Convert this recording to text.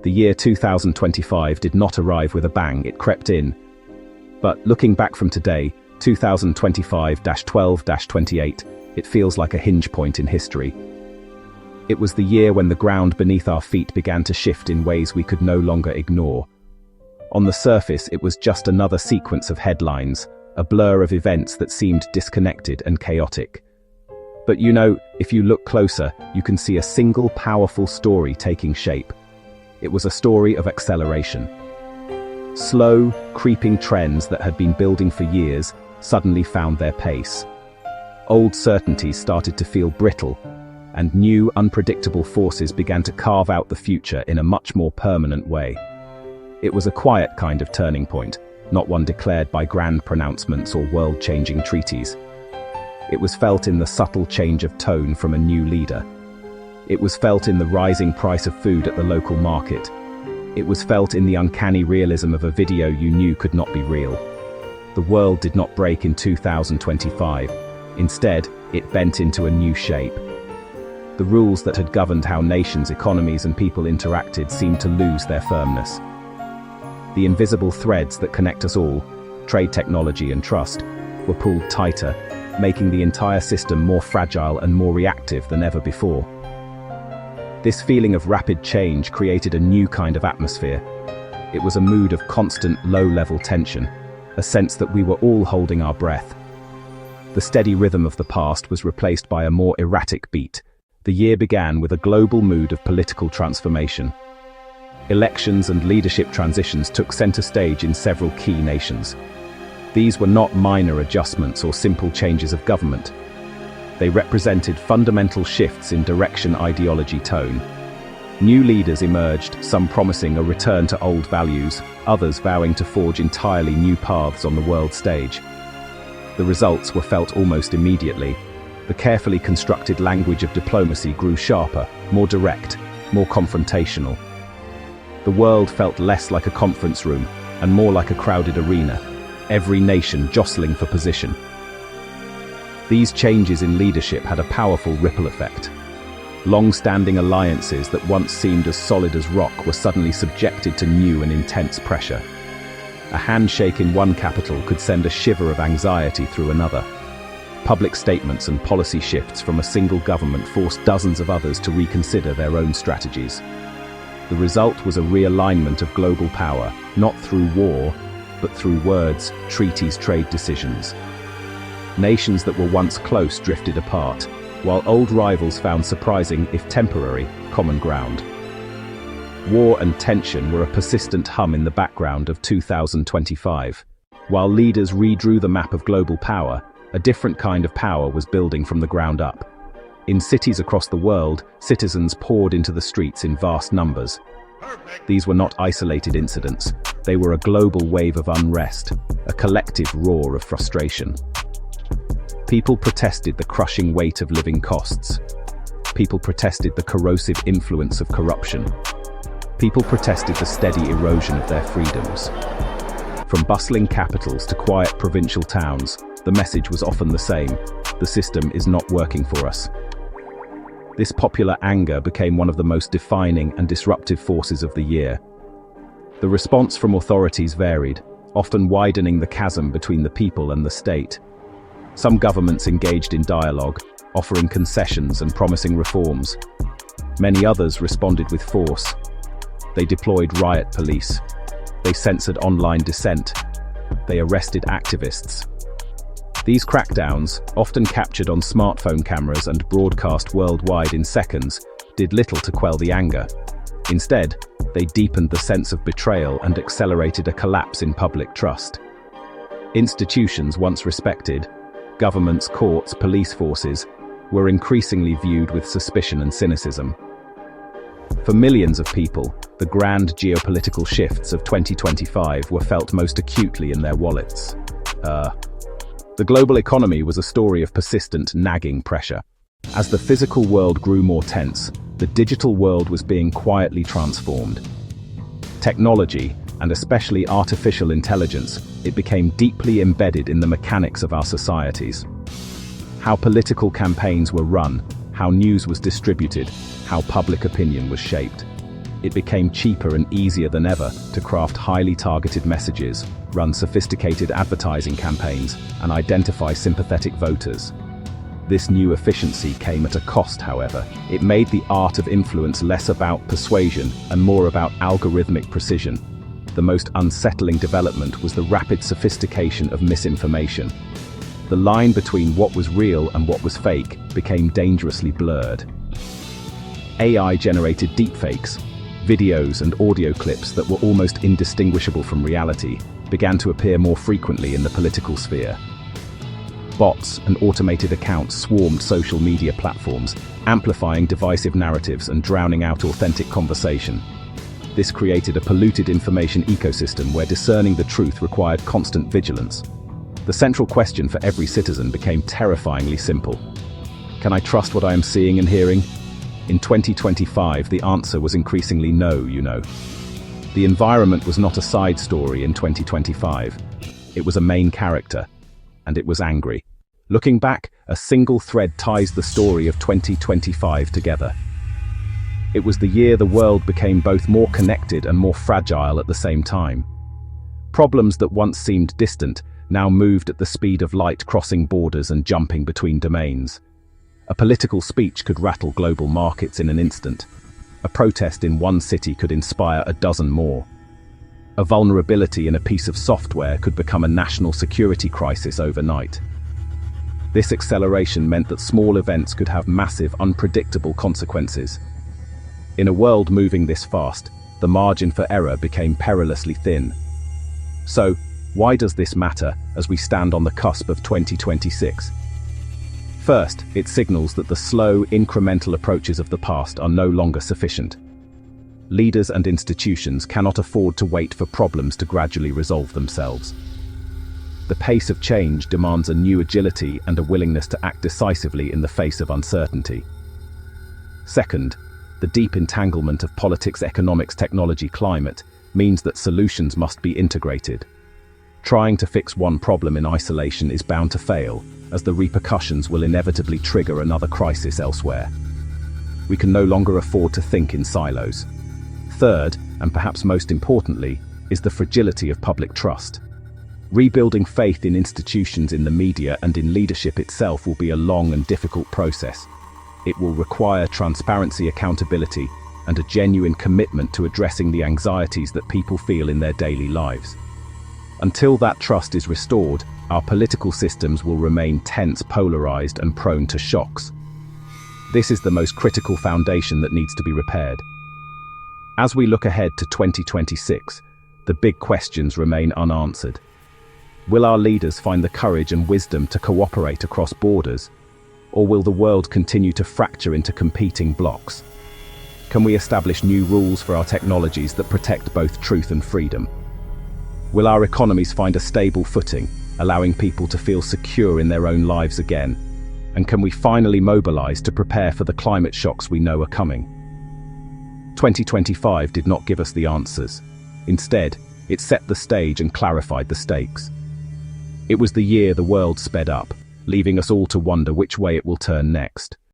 The year 2025 did not arrive with a bang, it crept in. But looking back from today, 2025-12-28, it feels like a hinge point in history. It was the year when the ground beneath our feet began to shift in ways we could no longer ignore. On the surface, it was just another sequence of headlines, a blur of events that seemed disconnected and chaotic. But if you look closer, you can see a single powerful story taking shape. It was a story of acceleration. Slow, creeping trends that had been building for years suddenly found their pace. Old certainties started to feel brittle, and new, unpredictable forces began to carve out the future in a much more permanent way. It was a quiet kind of turning point, not one declared by grand pronouncements or world-changing treaties. It was felt in the subtle change of tone from a new leader. It was felt in the rising price of food at the local market. It was felt in the uncanny realism of a video you knew could not be real. The world did not break in 2025. Instead, it bent into a new shape. The rules that had governed how nations, economies, and people interacted seemed to lose their firmness. The invisible threads that connect us all, trade, technology, and trust, were pulled tighter, making the entire system more fragile and more reactive than ever before. This feeling of rapid change created a new kind of atmosphere. It was a mood of constant, low-level tension, a sense that we were all holding our breath. The steady rhythm of the past was replaced by a more erratic beat. The year began with a global mood of political transformation. Elections and leadership transitions took center stage in several key nations. These were not minor adjustments or simple changes of government. They represented fundamental shifts in direction, ideology, tone. New leaders emerged, some promising a return to old values, others vowing to forge entirely new paths on the world stage. The results were felt almost immediately. The carefully constructed language of diplomacy grew sharper, more direct, more confrontational. The world felt less like a conference room and more like a crowded arena, every nation jostling for position. These changes in leadership had a powerful ripple effect. Long-standing alliances that once seemed as solid as rock were suddenly subjected to new and intense pressure. A handshake in one capital could send a shiver of anxiety through another. Public statements and policy shifts from a single government forced dozens of others to reconsider their own strategies. The result was a realignment of global power, not through war, but through words, treaties, trade decisions. Nations that were once close drifted apart, while old rivals found surprising, if temporary, common ground. War and tension were a persistent hum in the background of 2025. While leaders redrew the map of global power, a different kind of power was building from the ground up. In cities across the world, citizens poured into the streets in vast numbers. These were not isolated incidents. They were a global wave of unrest, a collective roar of frustration. People protested the crushing weight of living costs. People protested the corrosive influence of corruption. People protested the steady erosion of their freedoms. From bustling capitals to quiet provincial towns, the message was often the same: the system is not working for us. This popular anger became one of the most defining and disruptive forces of the year. The response from authorities varied, often widening the chasm between the people and the state. Some governments engaged in dialogue, offering concessions and promising reforms. Many others responded with force. They deployed riot police. They censored online dissent. They arrested activists. These crackdowns, often captured on smartphone cameras and broadcast worldwide in seconds, did little to quell the anger. Instead, they deepened the sense of betrayal and accelerated a collapse in public trust. Institutions once respected, governments, courts, police forces, were increasingly viewed with suspicion and cynicism. For millions of people, the grand geopolitical shifts of 2025 were felt most acutely in their wallets. The global economy was a story of persistent, nagging pressure. As the physical world grew more tense, the digital world was being quietly transformed. Technology, and especially artificial intelligence, it became deeply embedded in the mechanics of our societies. How political campaigns were run, how news was distributed, how public opinion was shaped. It became cheaper and easier than ever to craft highly targeted messages, run sophisticated advertising campaigns, and identify sympathetic voters. This new efficiency came at a cost, however. It made the art of influence less about persuasion and more about algorithmic precision. The most unsettling development was the rapid sophistication of misinformation. The line between what was real and what was fake became dangerously blurred. AI-generated deepfakes, videos and audio clips that were almost indistinguishable from reality, began to appear more frequently in the political sphere. Bots and automated accounts swarmed social media platforms, amplifying divisive narratives and drowning out authentic conversation. This created a polluted information ecosystem where discerning the truth required constant vigilance. The central question for every citizen became terrifyingly simple. Can I trust what I am seeing and hearing? In 2025, the answer was increasingly no, The environment was not a side story in 2025. It was a main character, and it was angry. Looking back, a single thread ties the story of 2025 together. It was the year the world became both more connected and more fragile at the same time. Problems that once seemed distant now moved at the speed of light, crossing borders and jumping between domains. A political speech could rattle global markets in an instant. A protest in one city could inspire a dozen more. A vulnerability in a piece of software could become a national security crisis overnight. This acceleration meant that small events could have massive, unpredictable consequences. In a world moving this fast, the margin for error became perilously thin. So, why does this matter as we stand on the cusp of 2026? First, it signals that the slow, incremental approaches of the past are no longer sufficient. Leaders and institutions cannot afford to wait for problems to gradually resolve themselves. The pace of change demands a new agility and a willingness to act decisively in the face of uncertainty. Second, the deep entanglement of politics, economics, technology, climate means that solutions must be integrated. Trying to fix one problem in isolation is bound to fail, as the repercussions will inevitably trigger another crisis elsewhere. We can no longer afford to think in silos. Third, and perhaps most importantly, is the fragility of public trust. Rebuilding faith in institutions, in the media, and in leadership itself will be a long and difficult process. It will require transparency, accountability, and a genuine commitment to addressing the anxieties that people feel in their daily lives. Until that trust is restored, our political systems will remain tense, polarized, and prone to shocks. This is the most critical foundation that needs to be repaired. As we look ahead to 2026, the big questions remain unanswered. Will our leaders find the courage and wisdom to cooperate across borders? Or will the world continue to fracture into competing blocks? Can we establish new rules for our technologies that protect both truth and freedom? Will our economies find a stable footing, allowing people to feel secure in their own lives again? And can we finally mobilize to prepare for the climate shocks we know are coming? 2025 did not give us the answers. Instead, it set the stage and clarified the stakes. It was the year the world sped up, leaving us all to wonder which way it will turn next.